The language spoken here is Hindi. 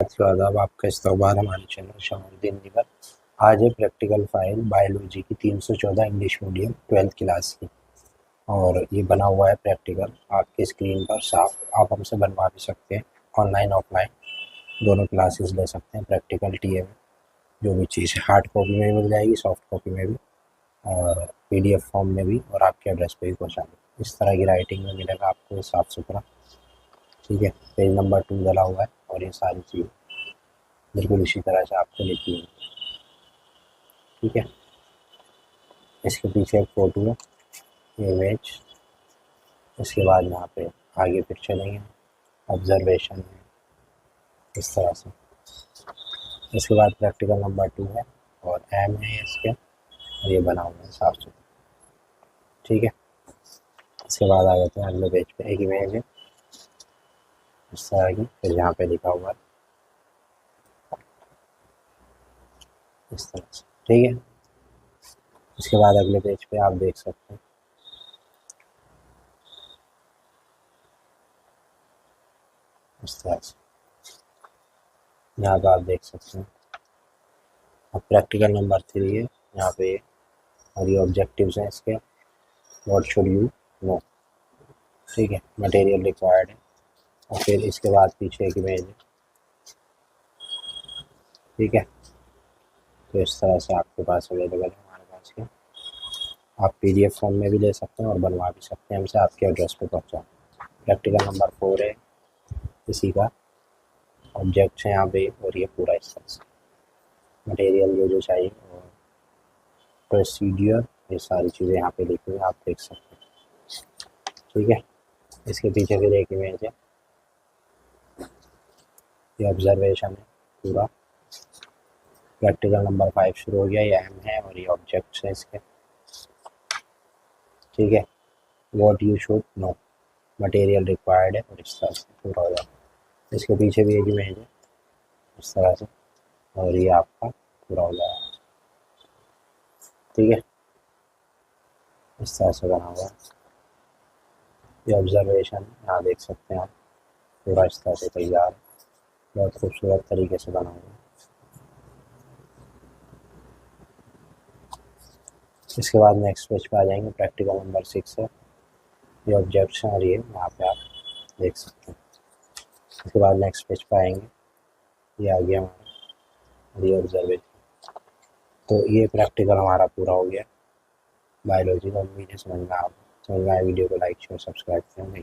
साथियों आदाब, आपका इस्तकबाल हमारे चैनल शमाउद्दीन पर। आज है प्रैक्टिकल फाइल बायोलॉजी की 314 इंग्लिश मीडियम 12th क्लास की, और ये बना हुआ है प्रैक्टिकल आपकी स्क्रीन पर साफ। आप हमसे बनवा भी सकते हैं, ऑनलाइन ऑफलाइन दोनों क्लासेस ले सकते हैं। प्रैक्टिकल टीए में जो भी चीज़ है हार्ड कॉपी में भी मिल जाएगी, सॉफ्ट कॉपी में भी, और पीडीएफ फॉर्म में भी, और आपके एड्रेस पे भी पहुँचा दें। इस तरह की राइटिंग में मिलेगा आपको साफ़ सुथरा। ठीक है, पेज नंबर 2 डला हुआ है और ये सारी चीज़ बिल्कुल इसी तरह से आपको लिखी है। ठीक है, इसके पीछे एक फ़ोटो है, इमेज। इसके बाद यहाँ पे आगे फिर चलेंगे, ऑब्जर्वेशन है इस तरह से। इसके बाद प्रैक्टिकल नंबर 2 है और एम है इसके, और ये बना हुआ है साफ सुथरा। ठीक है, इसके बाद आ जाते हैं अगले पेज पे। एक इमेज है इस तरह की, फिर यहाँ पे लिखा हुआ है इस तरह से। ठीक है, इसके बाद अगले पेज पे आप देख सकते हैं इस तरह से, यहाँ पे आप देख सकते हैं। अब प्रैक्टिकल नंबर 3 है यहाँ पे, और ये ऑब्जेक्टिव्स हैं इसके। What should you know. ठीक है, मटेरियल रिक्वायर्ड है, और फिर इसके बाद पीछे एक इमेज है। ठीक है, तो इस तरह से आपके पास अवेलेबल है हमारे पास के। आप पीडीएफ फॉर्म में भी ले सकते हैं और बनवा भी सकते हैं हमसे, आपके एड्रेस पे पहुँचा। प्रैक्टिकल नंबर 4 है इसी का, ऑब्जेक्ट्स हैं यहाँ पे, और ये पूरा इस तरह से मटेरियल जो चाहिए, और प्रोसीडियर, ये सारी चीज़ें यहाँ पे लिखी हुई आप देख सकते हैं। ठीक है, इसके पीछे फिर एक इमेज है, ये ऑब्जर्वेशन है पूरा। प्रैक्टिकल नंबर 5 शुरू हो गया, ये एम है और ये ऑब्जेक्ट्स हैं इसके। ठीक है, what you should know, material required है, और इस तरह से पूरा हो जाता है। इसके पीछे भी एक इमेज है इस तरह से, और ये आपका पूरा हो जाएगा। ठीक है, इस तरह से बना हुआ है। ये ऑब्जर्वेशन यहाँ देख सकते हैं आप, पूरा इस तरह से तैयार, बहुत खूबसूरत तरीके से बना हुआ है। इसके बाद नेक्स्ट पेज पे आ जाएंगे, प्रैक्टिकल नंबर 6 है, ये ऑब्जेक्ट्स हैं और ये यहाँ पे आप देख सकते हैं। इसके बाद नेक्स्ट पेज पे आएंगे, ये आ गया हमारा, ये ऑब्जर्वेशन। तो ये प्रैक्टिकल हमारा पूरा हो गया बायोलॉजी का। उम्मीद है समझ में आया वीडियो को लाइक शेयर सब्सक्राइब करें।